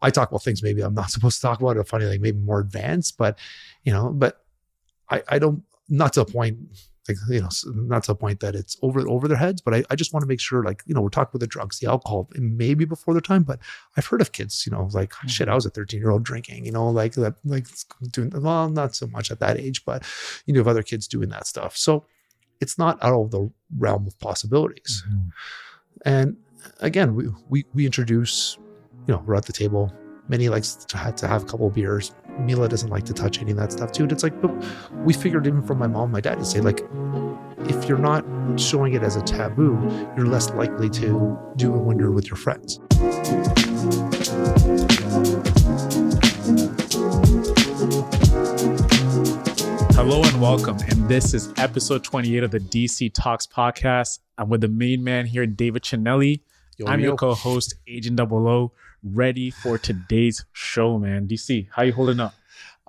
I talk about things maybe I'm not supposed to talk about, or funny, like maybe more advanced, but I don't, not to a point, like, not to a point that it's over their heads, but I just want to make sure, like, we're talking about the drugs, the alcohol, maybe before their time, but I've heard of kids, like, shit, I was a 13-year-old drinking, like that, like doing, well, not so much at that age, but you have other kids doing that stuff. So it's not out of the realm of possibilities. Mm-hmm. And again, we introduce, we're at the table. Minnie likes to have a couple of beers. Mila doesn't like to touch any of that stuff too. And it's like, but we figured even from my mom and my dad to say, like, if you're not showing it as a taboo, you're less likely to do it when you're with your friends. Hello and welcome. And this is episode 28 of the DC Talks podcast. I'm with the main man here, David Chinelli. I'm your co-host, Agent 00, ready for today's show, man. DC, how you holding up?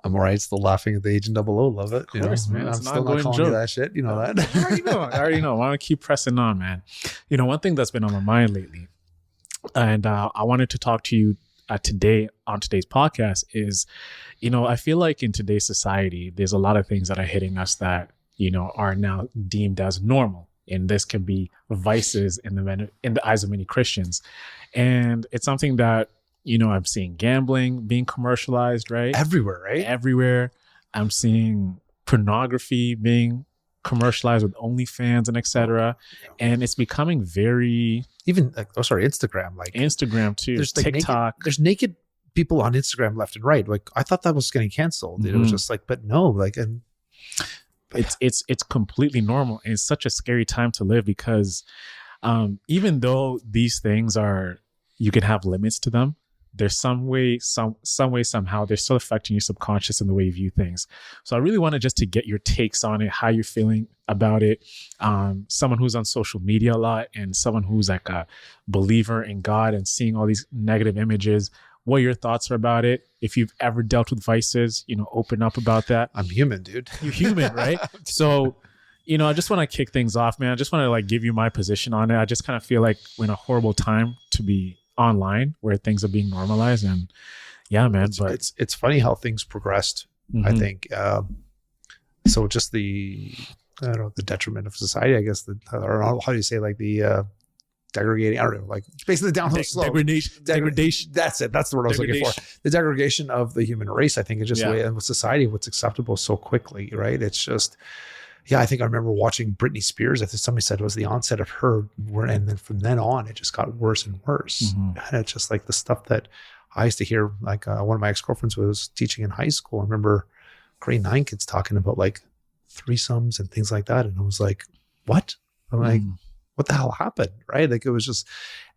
I'm all right. Still laughing at the Agent 00. Love it. Of course, man. I'm still not calling you that shit. You know that. I already know. I want to keep pressing on, man. One thing that's been on my mind lately, and I wanted to talk to you today on today's podcast is, I feel like in today's society, there's a lot of things that are hitting us that, are now deemed as normal. And this can be vices in the eyes of many Christians. And it's something that, I'm seeing gambling being commercialized, right? Everywhere, right? Everywhere. I'm seeing pornography being commercialized with OnlyFans and etc. And it's becoming very... Even, Instagram. Like Instagram too. There's TikTok. There's naked people on Instagram left and right. Like, I thought that was getting canceled. Mm-hmm. It was just like, but no, like... and. It's completely normal, and it's such a scary time to live because even though these things you can have limits to them, there's some way somehow they're still affecting your subconscious and the way you view things. So I really wanted just to get your takes on it, how you're feeling about it. Someone who's on social media a lot and someone who's like a believer in God and seeing all these negative images. What your thoughts are about it. If you've ever dealt with vices, open up about that. I'm human, dude. You're human, right? So, I just want to kick things off, man. I just want to give you my position on it. I just kind of feel like we're in a horrible time to be online where things are being normalized. And yeah, man. It's funny how things progressed, mm-hmm. I think. So just the detriment of society, I guess, or how do you say, like the... degrading, I don't know, like basically the downhill slope. Degradation. That's it. That's the word I was looking for. The degradation of the human race, I think, is just the way, and with society, what's acceptable so quickly, right? It's just, I think I remember watching Britney Spears. I think somebody said it was the onset of her, and then from then on, it just got worse and worse. Mm-hmm. And it's just like the stuff that I used to hear, like one of my ex-girlfriends was teaching in high school. I remember grade 9 kids talking about like threesomes and things like that. And I was like, what? I'm like, what the hell happened, right? Like it was just,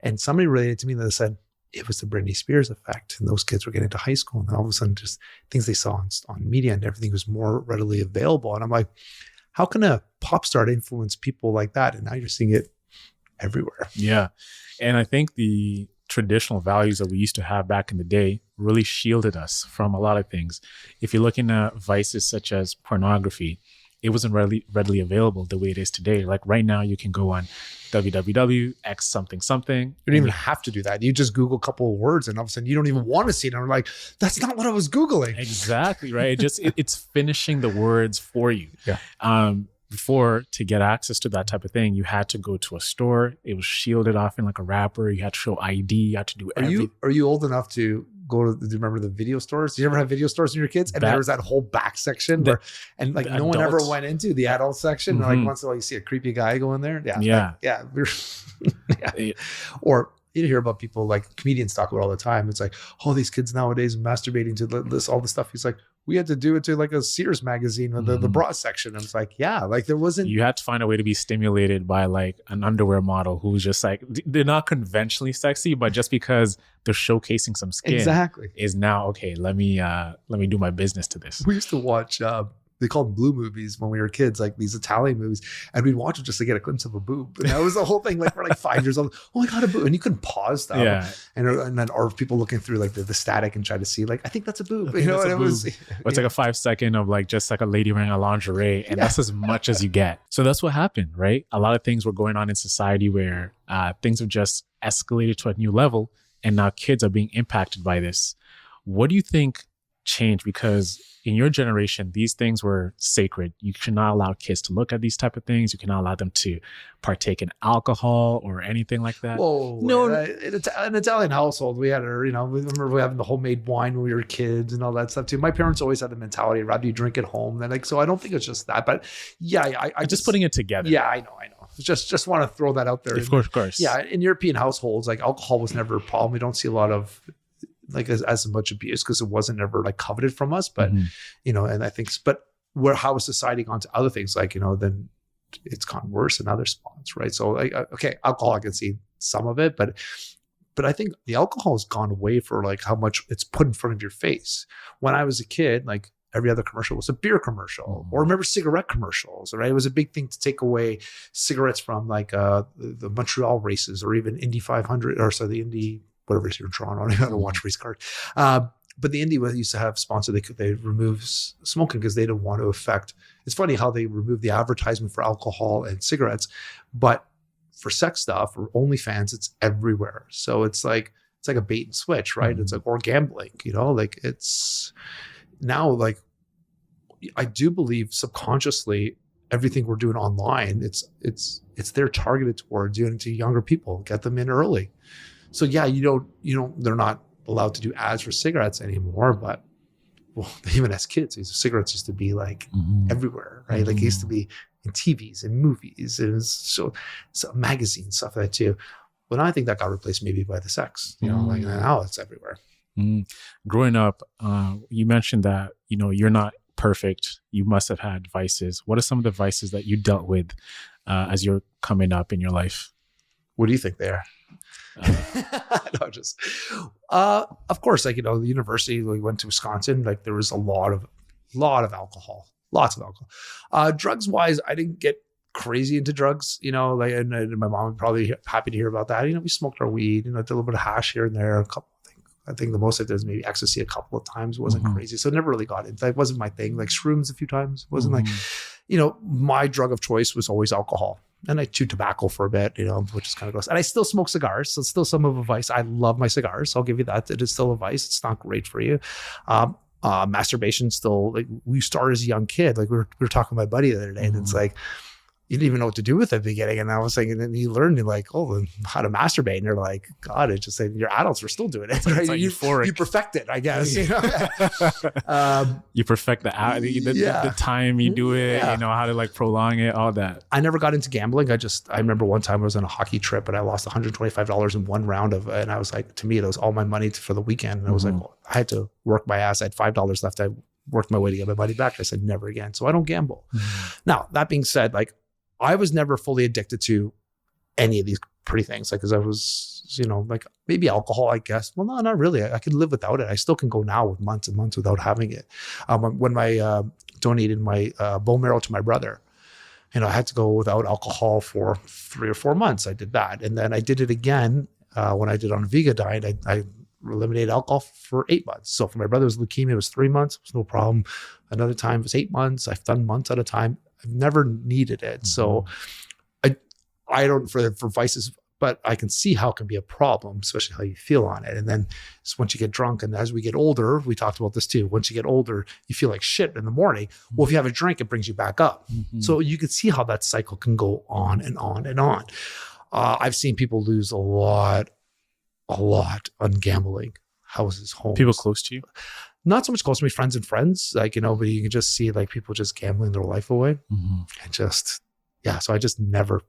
and somebody related to me that said it was the Britney Spears effect, and those kids were getting to high school, and all of a sudden, just things they saw on media and everything was more readily available. And I'm like, how can a pop star influence people like that? And now you're seeing it everywhere. Yeah, and I think the traditional values that we used to have back in the day really shielded us from a lot of things. If you're looking at vices such as pornography, it wasn't readily available the way it is today. Like right now, you can go on www.x something something. You don't even have to do that. You just Google a couple of words, and all of a sudden, you don't even want to see it. And I'm like, that's not what I was Googling. Exactly, right? It's finishing the words for you. Yeah. Before, to get access to that type of thing, you had to go to a store. It was shielded off in like a wrapper. You had to show ID. You had to do everything. Are you old enough to go to? Do you remember the video stores? Did you ever have video stores in your kids? And there was that whole back section no one ever went into the adult section. Mm-hmm. Like once in a while, you see a creepy guy go in there. Yeah. Yeah. Or you hear about people, like comedians talk about all the time. It's like, oh, these kids nowadays masturbating to this, all the stuff. He's like, we had to do it to like a Sears magazine with the bra section. And it's like, yeah, like there wasn't. You had to find a way to be stimulated by like an underwear model who's just like, they're not conventionally sexy, but just because they're showcasing some skin, exactly, is now okay. Let me do my business to this. We used to watch. They called them blue movies when we were kids, like these Italian movies, and we'd watch them just to get a glimpse of a boob. And that was the whole thing. Like we're like 5 years old. Oh my god, a boob! And you couldn't pause stuff. Yeah. And then or people looking through like the static and try to see like I think that's a boob. And it was. It's like a 5 second of like just like a lady wearing a lingerie, and that's as much as you get. So that's what happened, right? A lot of things were going on in society where things have just escalated to a new level. and now kids are being impacted by this. What do you think changed? Because in your generation, these things were sacred. You should not allow kids to look at these type of things. You cannot allow them to partake in alcohol or anything like that. Whoa, no, in an Italian household, we had we remember having the homemade wine when we were kids and all that stuff too. My parents always had the mentality, rather you drink at home than so I don't think it's just that, but yeah, I just putting it together. Yeah, I know. Just want to throw that out there. Of course. Yeah, in European households, alcohol was never a problem. We don't see a lot of as much abuse because it wasn't ever coveted from us. But and I think, but how has society gone to other things then it's gone worse in other spots, right? So okay, alcohol, I can see some of it, but I think the alcohol has gone away for how much it's put in front of your face. When I was a kid, every other commercial was a beer commercial, or remember cigarette commercials, right? It was a big thing to take away cigarettes from the Montreal races, or even Indy 500, or the Indy, whatever it is, you're in Toronto. I don't watch race cars. But the Indy used to have sponsor. They remove smoking because they didn't want to affect. It's funny how they remove the advertisement for alcohol and cigarettes, but for sex stuff or OnlyFans, it's everywhere. So it's like a bait and switch, right? Mm-hmm. It's or gambling, it's now I do believe subconsciously everything we're doing online, it's they're targeted towards to younger people, get them in early. So yeah, they're not allowed to do ads for cigarettes anymore, but even as kids, cigarettes used to be everywhere, right? It used to be in TVs and movies, and so magazines, stuff like that too. Well, now I think that got replaced maybe by the sex, now it's everywhere. Growing up, you mentioned that, you're not perfect. You must have had vices. What are some of the vices that you dealt with as you're coming up in your life? What do you think they are? Of course, the university, we went to Wisconsin, there was a lot of alcohol, lots of alcohol. Drugs wise, I didn't get crazy into drugs, and my mom would probably be happy to hear about that. We smoked our weed, did a little bit of hash here and there, a couple. I think the most of it was maybe ecstasy a couple of times. It wasn't crazy. So never really got into it. That wasn't my thing. Shrooms a few times. It wasn't my drug of choice was always alcohol. And I chewed tobacco for a bit, which is kind of gross. And I still smoke cigars. So it's still some of a vice. I love my cigars. I'll give you that. It is still a vice. It's not great for you. Masturbation still, we started as a young kid. We were talking to my buddy the other day, and it's you didn't even know what to do with it at the beginning. And I was saying, and then you learned how to masturbate. And you're like, God, it's just your adults were still doing it. Right? You perfect it, I guess. You perfect the time you do it, how to prolong it, all that. I never got into gambling. I remember one time I was on a hockey trip and I lost $125 in one round and I was to me, that was all my money for the weekend. And I was I had to work my ass. I had $5 left. I worked my way to get my money back. I said, never again. So I don't gamble. Now, that being said, I was never fully addicted to any of these pretty things. Because I was, maybe alcohol, I guess. Well, no, not really. I could live without it. I still can go now with months and months without having it. When I donated my bone marrow to my brother, I had to go without alcohol for 3 or 4 months. I did that. And then I did it again when I did on a vegan diet. I eliminated alcohol for 8 months. So for my brother's leukemia, it was 3 months. It was no problem. Another time it was 8 months. I've done months at a time. I've never needed it. So I don't for vices, but I can see how it can be a problem, especially how you feel on it. And then once you get drunk, and as we get older, we talked about this too. Once you get older, you feel like shit in the morning. Well, if you have a drink, it brings you back up. So you can see how that cycle can go on and on and on. I've seen people lose a lot on gambling, houses, homes. People close to you? Not so much close to me, friends, but you can just see people just gambling their life away. And so I just never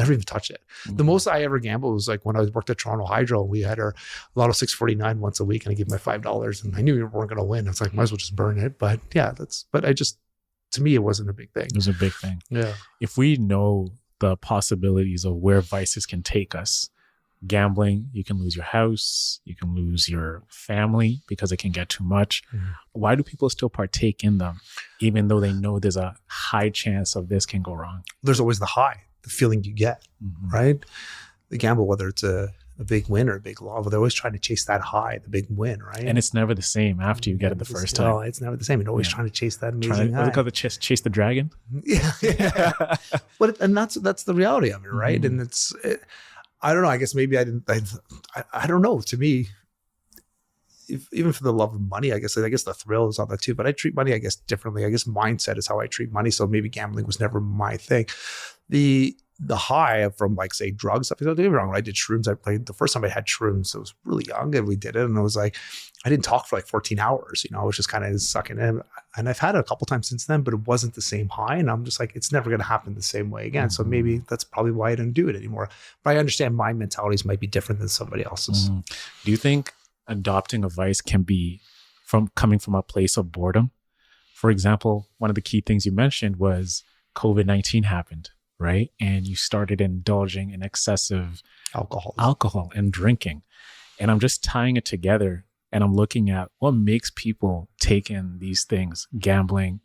even touched it. The most I ever gambled was when I worked at Toronto Hydro. We had our Lotto 649 once a week, and I gave my $5, and I knew we weren't going to win. I was might as well just burn it. But yeah, to me, it wasn't a big thing. It was a big thing. Yeah. If we know the possibilities of where vices can take us, gambling, you can lose your house, you can lose your family because it can get too much. Why do people still partake in them, even though they know there's a high chance of this can go wrong? There's always the high, the feeling you get, right? The gamble, whether it's a big win or a big loss, they're always trying to chase that high, the big win, right? And it's never the same after you get it the first time. No, it's never the same. You're always trying to chase that amazing high. What's it called? Chase the dragon? Yeah. And that's the reality of it, right? And I don't know. I guess maybe I didn't. I don't know. To me, even for the love of money, I guess the thrill is on that too. But I treat money, I guess, differently. I guess mindset is how I treat money. So maybe gambling was never my thing. The high from like say drugs stuff. Don't get me wrong. When I did shrooms, I played the first time I had shrooms. I was really young and we did it, and it was like I didn't talk for like 14 hours. I was just kind of sucking in. And I've had it a couple times since then, but it wasn't the same high. And I'm just like, it's never going to happen the same way again. So maybe that's probably why I didn't do it anymore. But I understand my mentalities might be different than somebody else's. Do you think adopting a vice can be coming from a place of boredom? For example, one of the key things you mentioned was COVID-19 happened, right? And you started indulging in excessive alcohol and drinking. And I'm just tying it together. And I'm looking at what makes people take in these things, gambling,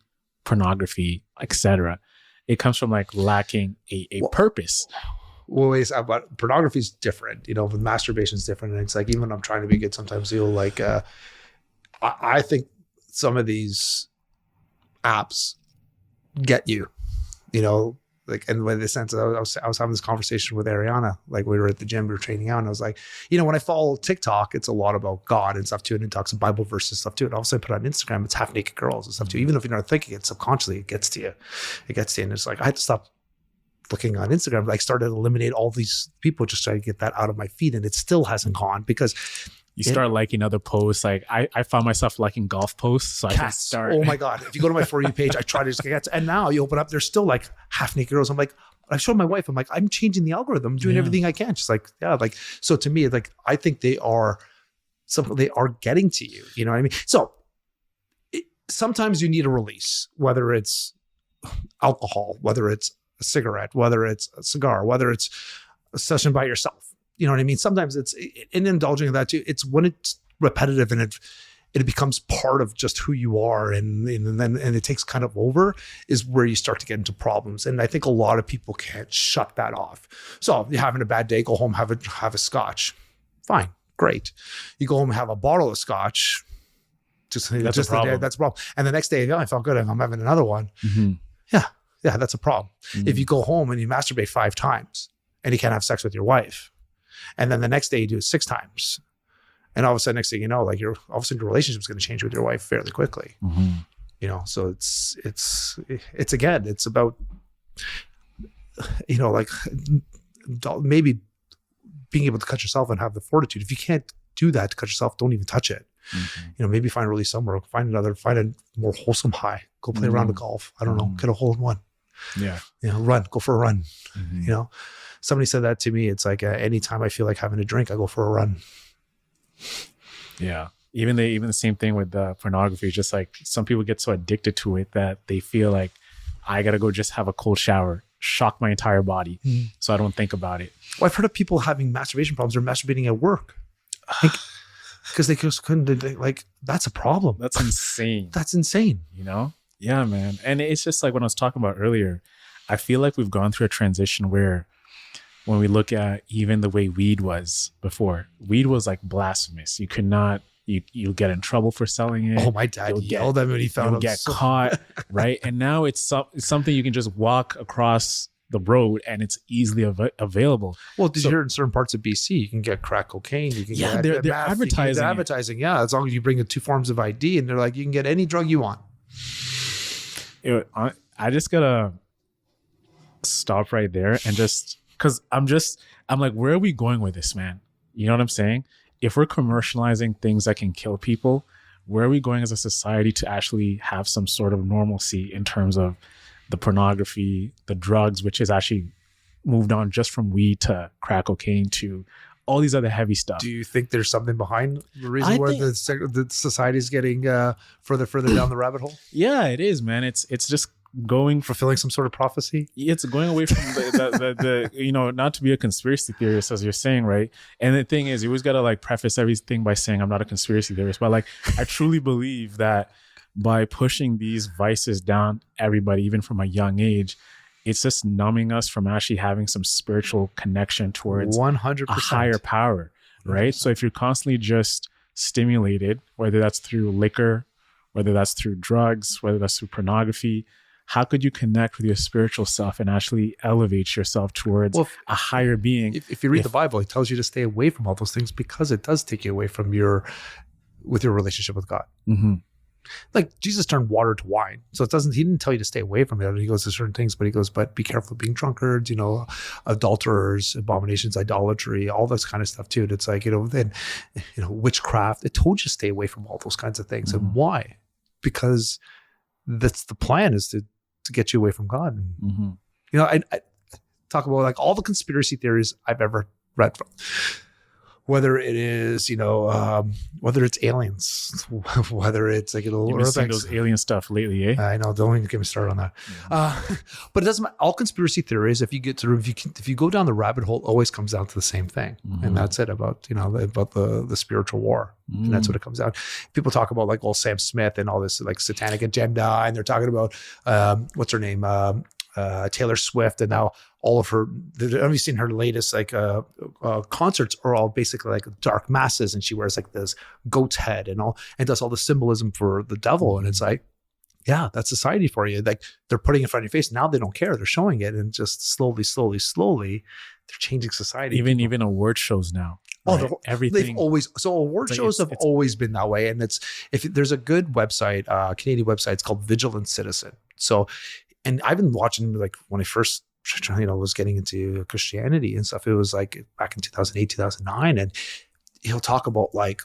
pornography, etc. It comes from like lacking a purpose. Always, but pornography is different. With masturbation is different. And it's like, even when I'm trying to be good, sometimes you'll like, I think some of these apps get you, like, and in the sense I was having this conversation with Ariana, like we were at the gym, we were training out, and I was like, when I follow TikTok, it's a lot about God and stuff too, and it talks Bible verses and stuff too. And also I put on Instagram, it's half naked girls and stuff too. Even if you're not thinking it, subconsciously it gets to you. And it's like I had to stop looking on Instagram. Like started to eliminate all these people, just trying to get that out of my feed, and it still hasn't gone because you start liking other posts. Like I found myself liking golf posts. So cats. I can start. Oh my God. If you go to my For You page, I try to just get cats. And now you open up, there's still like half naked girls. I'm like, I showed my wife, I'm like, I'm changing the algorithm. I'm doing everything I can. She's like, yeah. Like, so to me, like, I think they are getting to you. You know what I mean? So sometimes you need a release, whether it's alcohol, whether it's a cigarette, whether it's a cigar, whether it's a session by yourself. You know what I mean? Sometimes it's in indulging in that too. It's when it's repetitive and it becomes part of just who you are, and it takes kind of over, is where you start to get into problems. And I think a lot of people can't shut that off. So you're having a bad day, go home, have a scotch. Fine, great. You go home and have a bottle of scotch. That's a problem. That's a problem. And the next day, I felt good. I'm having another one. Mm-hmm. Yeah, that's a problem. Mm-hmm. If you go home and you masturbate 5 times and you can't have sex with your wife, and then the next day you do it 6 times, and all of a sudden, next thing you know, like all of a sudden your relationship is going to change with your wife fairly quickly. Mm-hmm. So it's again, it's about, like maybe being able to cut yourself and have the fortitude. If you can't do that to cut yourself, don't even touch it. Mm-hmm. Maybe find a release somewhere, find a more wholesome high, go play around the golf. I don't know, get a hole in one. Yeah. Go for a run. Mm-hmm. Somebody said that to me. It's like anytime I feel like having a drink, I go for a run. Yeah. Even the same thing with pornography. Just like some people get so addicted to it that they feel like I got to go just have a cold shower, shock my entire body so I don't think about it. Well, I've heard of people having masturbation problems or masturbating at work. Because they just couldn't, that's a problem. That's insane. That's insane. Yeah, man. And it's just like when I was talking about earlier, I feel like we've gone through a transition where when we look at even the way weed was before, weed was like blasphemous. You could not, you'll get in trouble for selling it. Oh, my dad yelled at me when he found you'll get caught, right? And now it's something you can just walk across the road and it's easily available. Well, did you hear in certain parts of BC, you can get crack cocaine. You can get they're advertising. They're advertising, yeah. As long as you bring in 2 forms of ID, and they're like, you can get any drug you want. I just gotta stop right there and just because I'm like, where are we going with this, man? You know what I'm saying? If we're commercializing things that can kill people, where are we going as a society to actually have some sort of normalcy in terms of the pornography, the drugs, which is actually moved on just from weed to crack cocaine to all these other heavy stuff? Do you think there's something behind the reason why the society is getting further down the rabbit hole? Yeah, it is, man. It's just fulfilling some sort of prophecy. It's going away from the not to be a conspiracy theorist, as you're saying, right? And the thing is, you always got to like preface everything by saying I'm not a conspiracy theorist, but like I truly believe that by pushing these vices down everybody, even from a young age, it's just numbing us from actually having some spiritual connection towards 100% a higher power, right? 100%. So if you're constantly just stimulated, whether that's through liquor, whether that's through drugs, whether that's through pornography, how could you connect with your spiritual self and actually elevate yourself towards a higher being? If you read the Bible, it tells you to stay away from all those things because it does take you away from your relationship with God. Mm-hmm. Like Jesus turned water to wine. So he didn't tell you to stay away from it. He goes to certain things, but he goes, but be careful of being drunkards, adulterers, abominations, idolatry, all this kind of stuff too. And it's like, then, witchcraft. It told you to stay away from all those kinds of things. Mm-hmm. And why? Because that's the plan, is to get you away from God. And, Mm-hmm. I talk about like all the conspiracy theories I've ever read from. Whether it is, whether it's aliens, whether it's like, You've been seeing those alien stuff lately, eh? I know. Don't even get me started on that. Yeah. But it doesn't matter. All conspiracy theories, if you go down the rabbit hole, it always comes down to the same thing. Mm-hmm. And that's it about the spiritual war. And that's what it comes down. People talk about like old Sam Smith and all this like satanic agenda. And they're talking about, what's her name? Taylor Swift, and now all of her, have you seen her latest like concerts are all basically like dark masses, and she wears like this goat's head and does all the symbolism for the devil. And it's like, yeah, that's society for you. Like they're putting it in front of your face. Now they don't care. They're showing it, and just slowly, they're changing society. Even award shows now. Oh, right? Everything. Award shows have always been that way. And if there's a good website, Canadian website, it's called Vigilant Citizen. So, and I've been watching like when I first, was getting into Christianity and stuff. It was like back in 2008, 2009. And he'll talk about like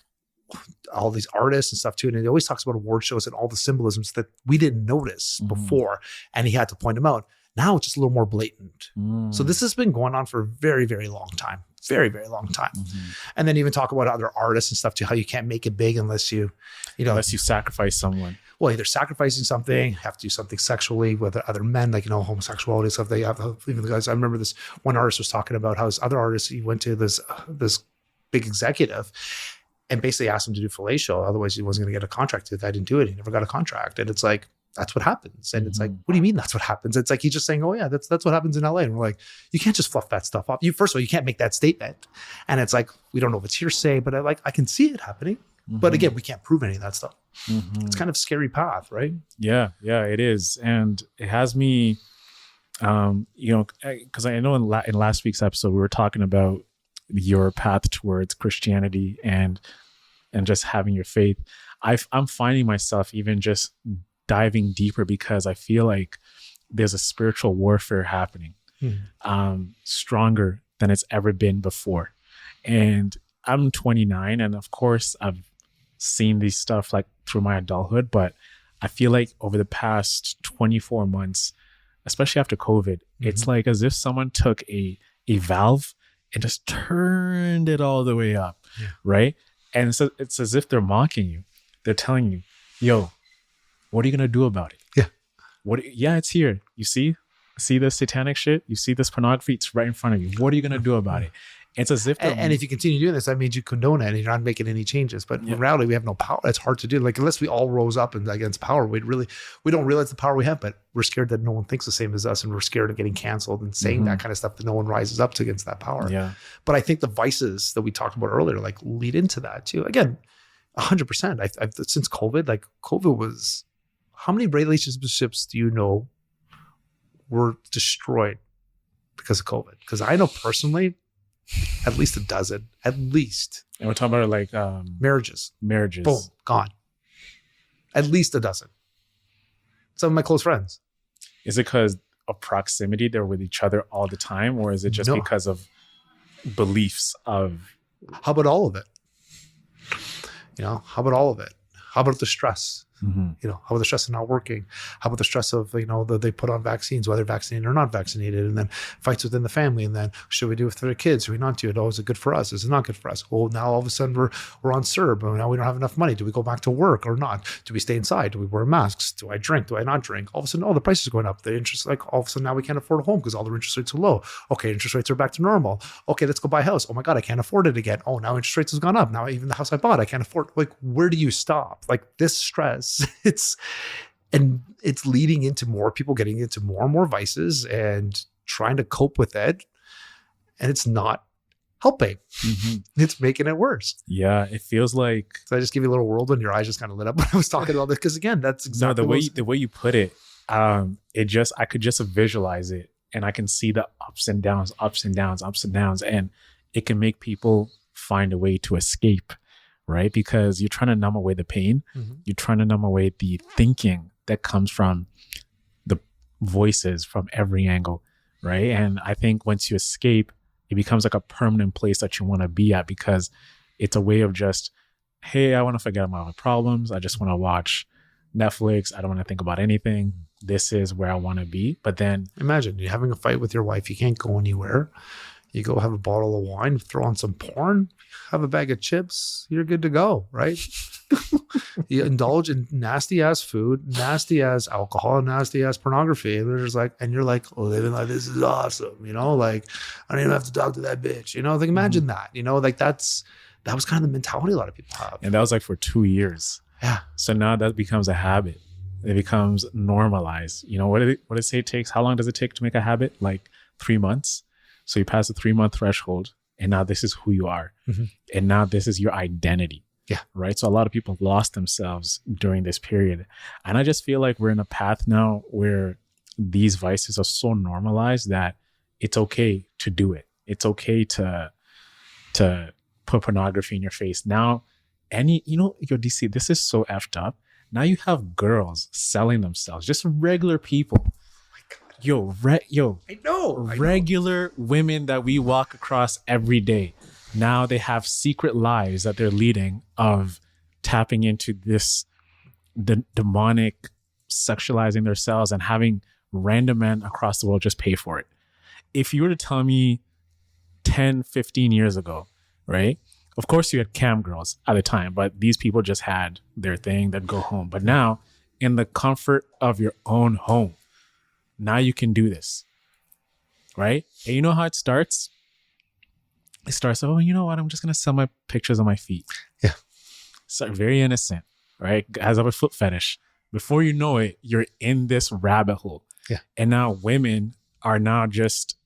all these artists and stuff too. And he always talks about award shows and all the symbolisms that we didn't notice before. And he had to point them out. Now it's just a little more blatant. So this has been going on for a very, very long time. Very, very long time. And then even talk about other artists and stuff too, how you can't make it big unless you sacrifice someone. Well, either sacrificing something, have to do something sexually with other men, like, homosexuality stuff. They have, even the guys, I remember this one artist was talking about how his other artist, he went to this big executive and basically asked him to do fellatio. Otherwise he wasn't going to get a contract. If I didn't do it, he never got a contract. And it's like, that's what happens. And it's like, what do you mean that's what happens? It's like, he's just saying, oh yeah, that's what happens in LA. And we're like, you can't just fluff that stuff up. First of all, you can't make that statement. And it's like, we don't know if it's hearsay, but I can see it happening. But again, we can't prove any of that stuff. It's kind of a scary path, right? Yeah, it is. And it has me, because I know in last week's episode, we were talking about your path towards Christianity and just having your faith. I'm finding myself even just diving deeper because I feel like there's a spiritual warfare happening, stronger than it's ever been before. And I'm 29, and of course I've seen these stuff like through my adulthood, but I feel like over the past 24 months, especially after COVID, it's like as if someone took a valve and just turned it all the way up, right? And so it's as if they're mocking you. They're telling you, yo, what are you going to do about it? Yeah. It's here. You see this satanic shit? You see this pornography? It's right in front of you. What are you going to do about it? It's as if and if you continue doing this, that means you condone it and you're not making any changes. But in reality, we have no power. It's hard to do. Like, unless we all rose up and against power, we don't realize the power we have, but we're scared that no one thinks the same as us, and we're scared of getting canceled and saying that kind of stuff, that no one rises up against that power. Yeah. But I think the vices that we talked about earlier, like, lead into that too. Again, 100%. I've since COVID, like, COVID was, how many relationships do you know were destroyed because of COVID? Because I know personally, at least a dozen, at least. And we're talking about like marriages. Boom, gone. At least a dozen. Some of my close friends. Is it because of proximity? They're with each other all the time, or is it just because of beliefs of? How about all of it? How about all of it? How about the stress? How about the stress of not working? How about the stress of, they put on vaccines, whether vaccinated or not vaccinated, and then fights within the family. And then should we do it for the kids? Should we not do it? Oh, is it good for us? Is it not good for us? Well, now all of a sudden we're on CERB. Now we don't have enough money. Do we go back to work or not? Do we stay inside? Do we wear masks? Do I drink? Do I not drink? All of a sudden, the prices are going up. The interest, all of a sudden now we can't afford a home because all the interest rates are low. Okay, interest rates are back to normal. Okay, let's go buy a house. Oh my God, I can't afford it again. Oh, now interest rates has gone up. Now even the house I bought, I can't afford. Like, where do you stop? Like, this stress, it's leading into more people getting into more and more vices and trying to cope with it. And it's not helping. It's making it worse. Yeah. It feels like. So I just give you a little whirlwind. Your eyes just kind of lit up when I was talking about this. Because again, that's exactly the way you put it. I could just visualize it, and I can see the ups and downs, and it can make people find a way to escape, right? Because you're trying to numb away the pain. You're trying to numb away the thinking that comes from the voices from every angle, right? And I think once you escape, it becomes like a permanent place that you want to be at, because it's a way of just, hey, I want to forget about my problems. I just want to watch Netflix. I don't want to think about anything. This is where I want to be. But then imagine you're having a fight with your wife. You can't go anywhere. You go have a bottle of wine, throw on some porn, have a bag of chips. You're good to go, right? You indulge in nasty ass food, nasty ass alcohol, nasty ass pornography. And they're just like, and you're like, oh, living like this is awesome. You know, like I don't even have to talk to that bitch. You know, like imagine that. You know, like that was kind of the mentality a lot of people have. And that was like for 2 years. Yeah. So now that becomes a habit. It becomes normalized. You know, what did it say it takes? How long does it take to make a habit? Like 3 months. So you pass the 3-month threshold, and now this is who you are. And now this is your identity. Yeah. Right. So a lot of people lost themselves during this period. And I just feel like we're in a path now where these vices are so normalized that it's okay to do it. It's okay to put pornography in your face. Now, yo, DC, this is so effed up. Now you have girls selling themselves, just regular people. Yo, I know. Regular women that we walk across every day. Now they have secret lives that they're leading of tapping into the demonic sexualizing themselves and having random men across the world just pay for it. If you were to tell me 10, 15 years ago, right? Of course you had cam girls at the time, but these people just had their thing, they'd go home. But now in the comfort of your own home, now you can do this, right? And you know how it starts? It starts, oh, you know what? I'm just going to sell my pictures of my feet. Yeah. So very innocent, right? Has a foot fetish. Before you know it, you're in this rabbit hole. Yeah. And now women are now just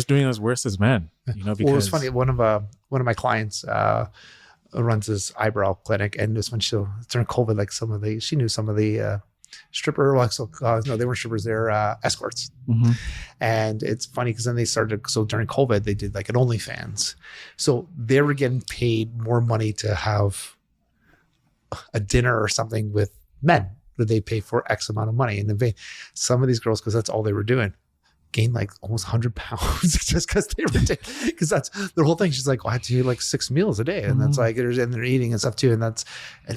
doing as worse as men, you know, because well, it was funny. One of my clients runs this eyebrow clinic, and this when during COVID, like she knew some of the stripper, no, they weren't strippers, they're escorts. And it's funny because then they started, so during COVID, they did like an OnlyFans. So they were getting paid more money to have a dinner or something with men that they pay for X amount of money. And then some of these girls, because that's all they were doing, gained like almost 100 pounds just because they were because that's their whole thing. She's like, I had to eat like 6 meals a day, and that's like, and they're eating and stuff too, and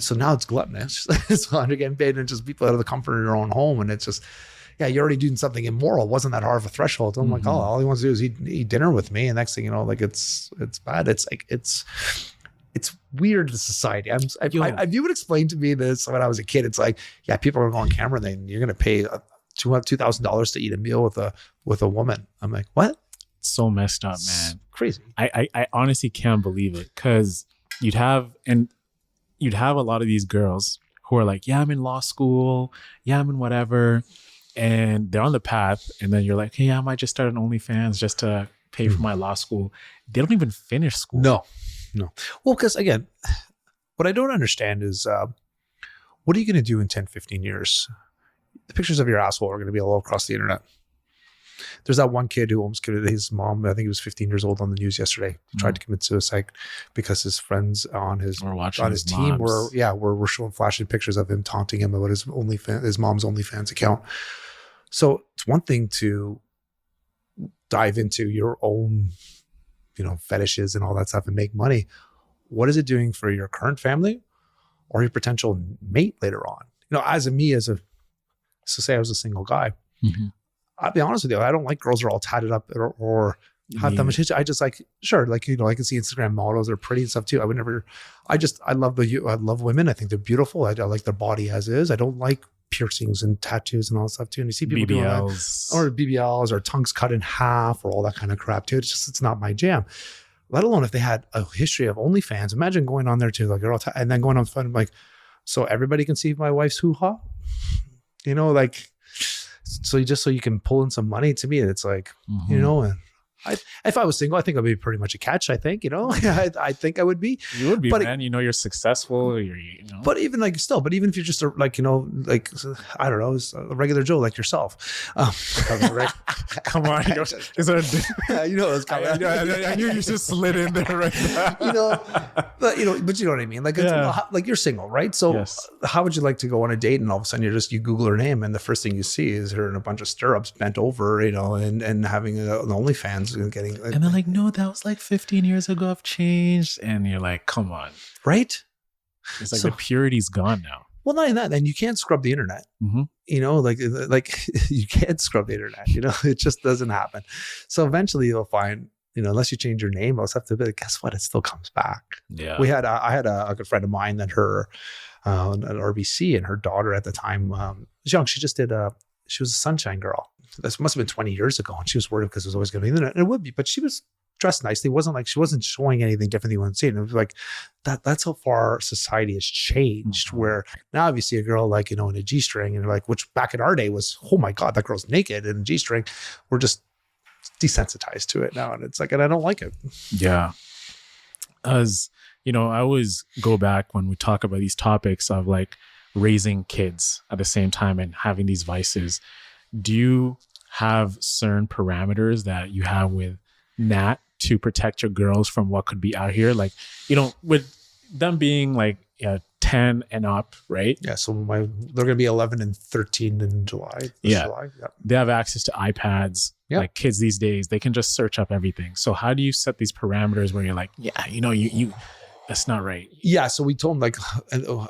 so now it's gluttonous. So they're getting paid, and just people out of the comfort of your own home, and it's just, yeah, you're already doing something immoral. It wasn't that hard of a threshold. I'm like, oh, all he wants to do is eat dinner with me, and next thing you know, like it's bad. It's like it's weird to society. You would explain to me this when I was a kid. It's like, yeah, people are going on camera, and then you're going to pay $2,000 to eat a meal with a woman. I'm like, what? So messed up, man. Crazy. I honestly can't believe it, because you'd have a lot of these girls who are like, yeah, I'm in law school. Yeah, I'm in whatever. And they're on the path. And then you're like, hey, I might just start an OnlyFans just to pay for my law school. They don't even finish school. No. Well, because again, what I don't understand is what are you going to do in 10, 15 years? The pictures of your asshole are going to be all across the internet. There's that one kid who almost killed his mom. I think he was 15 years old on the news yesterday. He tried to commit suicide because his friends on his team were showing flashing pictures of him taunting him about his mom's OnlyFans account. So it's one thing to dive into your own, fetishes and all that stuff and make money. What is it doing for your current family or your potential mate later on? So say I was a single guy. I'll be honest with you, I don't like girls who are all tatted up or have that much history. I just like, sure, like, I can see Instagram models, they're pretty and stuff too. I love women. I think they're beautiful. I like their body as is. I don't like piercings and tattoos and all that stuff too. And you see people doing that, or BBLs or tongues cut in half or all that kind of crap too. It's not my jam. Let alone if they had a history of OnlyFans. Imagine going on there too, like, and then going on fun, like, so everybody can see my wife's hoo-ha. So you can pull in some money. To me, it's like, and if I was single, I think I'd be pretty much a catch. I think, I think I would be. You would be, but man. You're successful. But even but even if you're just like, I don't know, a regular Joe like yourself. Come on. Is there I knew you just slid in there right now. But you know what I mean? Like, like you're single, right? So Yes. how would you like to go on a date and all of a sudden you Google her name and the first thing you see is her in a bunch of stirrups bent over, and having an OnlyFans and getting. And they're like, no, that was like 15 years ago. I've changed. And you're like, come on. Right? It's like the purity's gone now. Well, not even that. And you can't scrub the internet. Mm-hmm. Like you can't scrub the internet. It just doesn't happen. So eventually you'll find, unless you change your name, I'll have to be like, guess what? It still comes back. Yeah. I had a good friend of mine that her at RBC, and her daughter at the time was young. She just she was a sunshine girl. This must have been 20 years ago, and she was worried because it was always going to be the internet. And it would be, but she was dressed nicely. It wasn't like she wasn't showing anything different than you wouldn't see. And it was like that's how far society has changed. Mm-hmm. Where now if you see a girl like, in a G-string, and like, which back in our day was, oh my God, that girl's naked in a G-string, we're just desensitized to it now. And it's like, and I don't like it. Yeah. As I always go back when we talk about these topics of like raising kids at the same time and having these vices. Do you have certain parameters that you have with Nat to protect your girls from what could be out here? Like, with them being like 10 and up, right? Yeah. So they're going to be 11 and 13 in July. July. Yeah. They have access to iPads. Yeah. Like kids these days, they can just search up everything. So how do you set these parameters where you're like, yeah, you that's not right? Yeah. So we told them, like,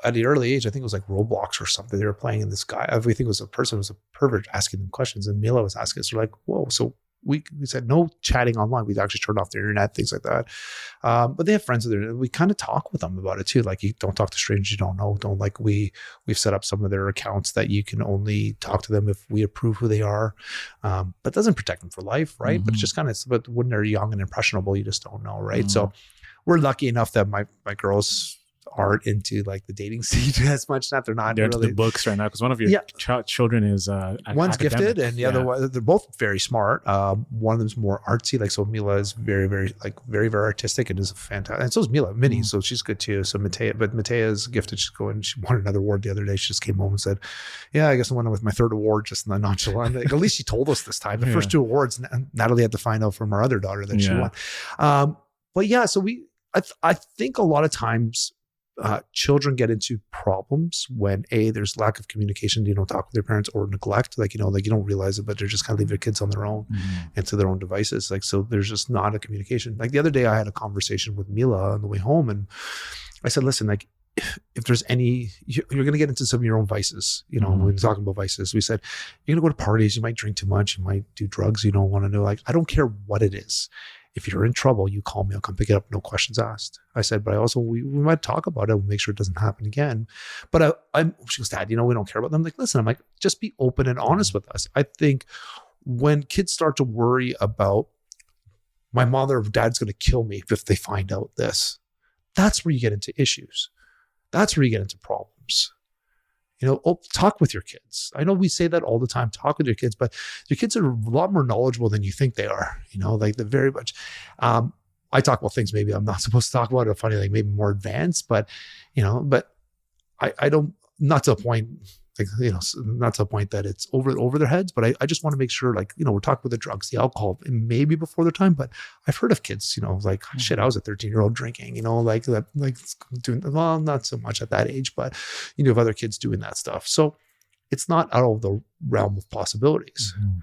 at the early age, I think it was like Roblox or something. They were playing, and this guy, everything was a pervert asking them questions. And Mila was asking us, we're like, whoa. So we said no chatting online. We'd actually turned off the internet, things like that. But they have friends with them. We kind of talk with them about it too. Like, you don't talk to strangers you don't know. We've set up some of their accounts that you can only talk to them if we approve who they are. But it doesn't protect them for life, right? Mm-hmm. But it's just but when they're young and impressionable, you just don't know, right? Mm-hmm. So we're lucky enough that my girls aren't into like the dating scene as much. Not they're not they're really into the books right now, because one of your children is one's academic. gifted and the other one, they're both very smart. One of them's more artsy, like, so Mila is very, very, like, very, very artistic and is a fantastic, and so is Mila Minnie, so she's good too. So Matea is gifted. She's going, she won another award the other day. She just came home and said, yeah, I guess I won with my third award, just in the nonchalant. Like, at least she told us this time. The first two awards, Natalie had to find out from our other daughter that she won. But yeah, so I think a lot of times children get into problems when there's lack of communication. They don't talk with their parents, or neglect. Like, you don't realize it, but they're just kind of leave their kids on their own and to their own devices. Like, so there's just not a communication. Like the other day I had a conversation with Mila on the way home, and I said, listen, like, if there's you're going to get into some of your own vices, when we're talking about vices, we said, you're going to go to parties, you might drink too much, you might do drugs you don't want to know. Like, I don't care what it is. If you're in trouble, you call me, I'll come pick it up, no questions asked. I said, but I also, we might talk about it, we'll make sure it doesn't happen again. But she goes, Dad, we don't care about them. I'm like, listen, I'm like, just be open and honest with us. I think when kids start to worry about, my mother or dad's going to kill me if they find out this, that's where you get into issues. That's where you get into problems. Talk with your kids. I know we say that all the time, talk with your kids, but your kids are a lot more knowledgeable than you think they are. Like, they're very much, I talk about things maybe I'm not supposed to talk about, or funny, like maybe more advanced, but I don't, not to a point, like, not to a point that it's over their heads, but I just want to make sure, like, we're talking about the drugs, the alcohol, and maybe before their time, but I've heard of kids, like, shit, I was a 13-year-old drinking, like that, like doing, well, not so much at that age, but you have other kids doing that stuff. So it's not out of the realm of possibilities. Mm-hmm.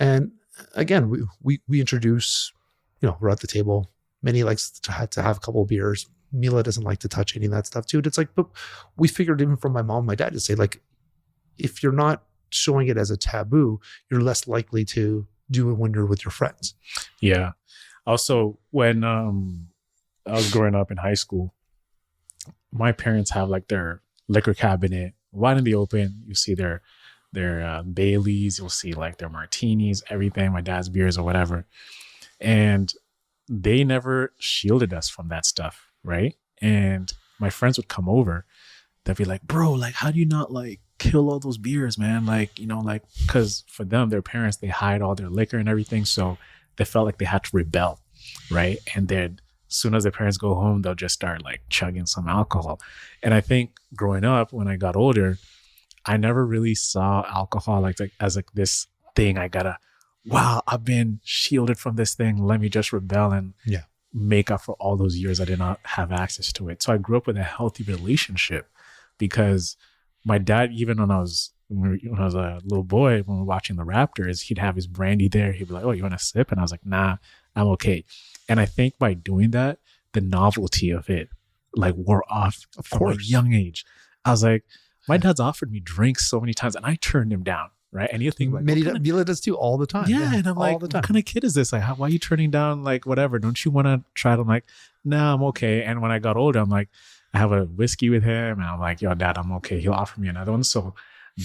And again, we introduce, we're at the table. Minnie likes to have a couple of beers. Mila doesn't like to touch any of that stuff too. It's like, but we figured, even from my mom and my dad, to say, like, if you're not showing it as a taboo, you're less likely to do it when you're with your friends. Yeah. Also, when I was growing up in high school, my parents have like their liquor cabinet wide in the open. You see their Baileys, you'll see like their martinis, everything, my dad's beers or whatever. And they never shielded us from that stuff, right? And my friends would come over. They'd be like, bro, like, how do you not like kill all those beers, man? Like, like, because for them, their parents, they hide all their liquor and everything. So they felt like they had to rebel, right? And then as soon as their parents go home, they'll just start like chugging some alcohol. And I think growing up, when I got older, I never really saw alcohol like as like this thing wow, I've been shielded from this thing. Let me just rebel and make up for all those years I did not have access to it. So I grew up with a healthy relationship because my dad, even when I was a little boy, when we were watching the Raptors, he'd have his brandy there. He'd be like, "Oh, you want a sip?" And I was like, "Nah, I'm okay." And I think by doing that, the novelty of it like wore off from a young age. I was like, my dad's offered me drinks so many times and I turned him down. Right. And you think like Mila does too all the time. Yeah. And I'm like, what kind of kid is this? Like, why are you turning down like whatever? Don't you want to try it? I'm like, nah, I'm okay. And when I got older, I'm like, I have a whiskey with him and I'm like, yo, dad, I'm okay. He'll offer me another one. So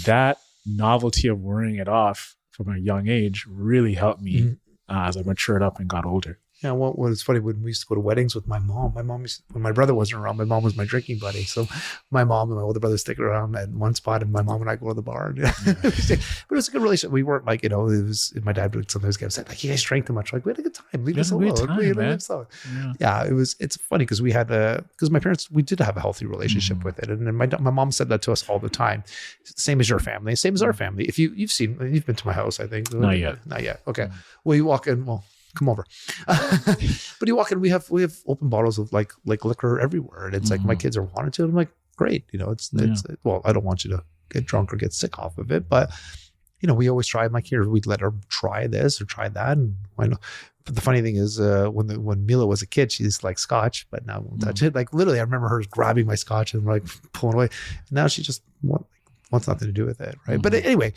that novelty of wearing it off from a young age really helped me as I matured up and got older. Yeah, what was funny when we used to go to weddings with my mom. When my brother wasn't around, my mom was my drinking buddy. So my mom and my older brother stick around at one spot, and my mom and I go to the bar. But it was a good relationship. We weren't like, it was. My dad would sometimes get upset, like, "You guys drank too much." Like, we had a good time. Leave us alone. Yeah, it was. It's funny because we had because my parents, we did have a healthy relationship with it, and then my mom said that to us all the time. Same as your family, same as our family. If you've been to my house, I think. Not yet. Okay. Well, you walk in. Well, come over. But you walk in, we have open bottles of like liquor everywhere. And it's like, my kids are wanting to. I'm like, great. It's well, I don't want you to get drunk or get sick off of it. But, we always try. I'm like, here, we'd let her try this or try that. And why not? But the funny thing is, when Mila was a kid, she's like scotch, but now won't touch it. Like literally, I remember her grabbing my scotch and like pulling away. And now she just wants nothing to do with it. Right. But anyway,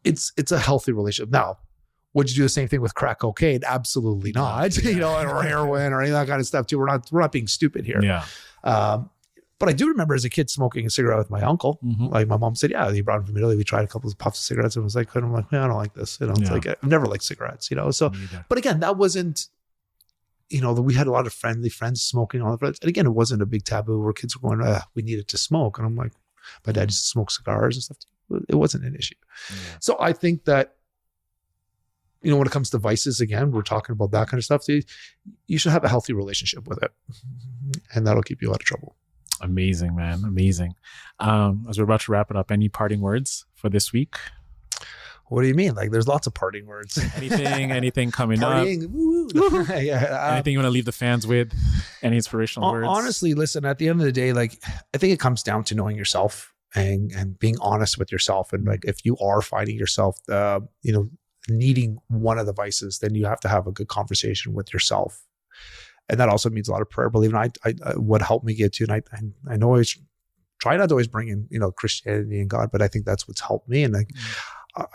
it's a healthy relationship. Now, would you do the same thing with crack cocaine? Absolutely not. Or heroin or any of that kind of stuff too. We're not being stupid here. Yeah. But I do remember as a kid smoking a cigarette with my uncle. Like my mom said, yeah, he brought him from Italy. We tried a couple of puffs of cigarettes and was like, I'm like, man, I don't like this. It's like, I've never liked cigarettes, So, but again, that wasn't, we had a lot of friends smoking all of it. And again, it wasn't a big taboo where kids were going, we needed to smoke. And I'm like, my dad used to smoke cigars and stuff. It wasn't an issue. Yeah. So I think that, when it comes to vices, again, we're talking about that kind of stuff. You should have a healthy relationship with it, and that'll keep you out of trouble. Amazing, man. Amazing. As we're about to wrap it up, any parting words for this week? What do you mean? Like, there's lots of parting words. Anything coming up? Anything you want to leave the fans with? Any inspirational words? Honestly, listen, at the end of the day, like, I think it comes down to knowing yourself and being honest with yourself. And like, if you are finding yourself, needing one of the vices, then you have to have a good conversation with yourself. And that also means a lot of prayer. Believe me, I what helped me get to, and I know I try not to always bring in, Christianity and God, but I think that's what's helped me. And like,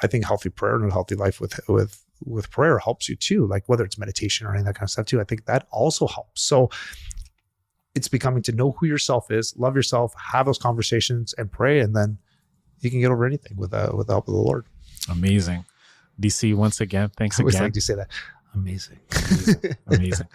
I think healthy prayer and a healthy life with prayer helps you too. Like whether it's meditation or any of that kind of stuff too, I think that also helps. So it's becoming to know who yourself is, love yourself, have those conversations and pray. And then you can get over anything with the help of the Lord. Amazing. DC, once again, thanks again. I always like to say that. Amazing. Amazing.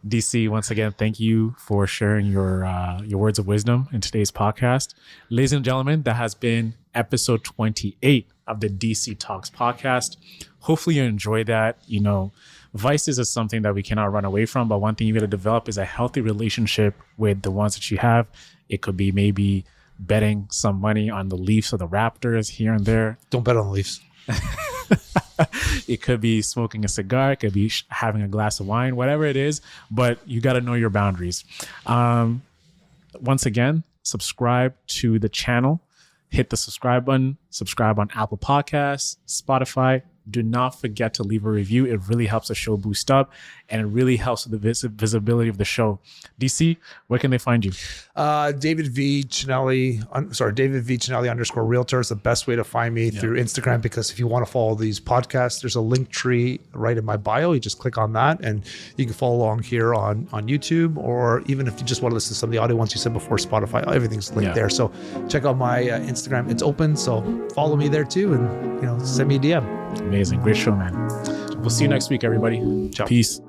DC, once again, thank you for sharing your words of wisdom in today's podcast. Ladies and gentlemen, that has been episode 28 of the DC Talks podcast. Hopefully you enjoyed that. Vices is something that we cannot run away from, but one thing you got to develop is a healthy relationship with the ones that you have. It could be maybe betting some money on the Leafs or the Raptors here and there. Don't bet on the Leafs. It could be smoking a cigar. It could be having a glass of wine, whatever it is, but you got to know your boundaries. Once again, subscribe to the channel. Hit the subscribe button. Subscribe on Apple Podcasts, Spotify. Do not forget to leave a review. It really helps the show boost up, and it really helps with the visibility of the show. DC, where can they find you? David V. Cinelli _ realtor is the best way to find me through Instagram, because if you want to follow these podcasts, there's a link tree right in my bio. You just click on that and you can follow along here on YouTube, or even if you just want to listen to some of the audio ones you said before, Spotify, everything's linked there. So check out my Instagram. It's open. So follow me there too. And, send me a DM. Amazing. Great show, man. We'll see you next week, everybody. Ciao. Peace.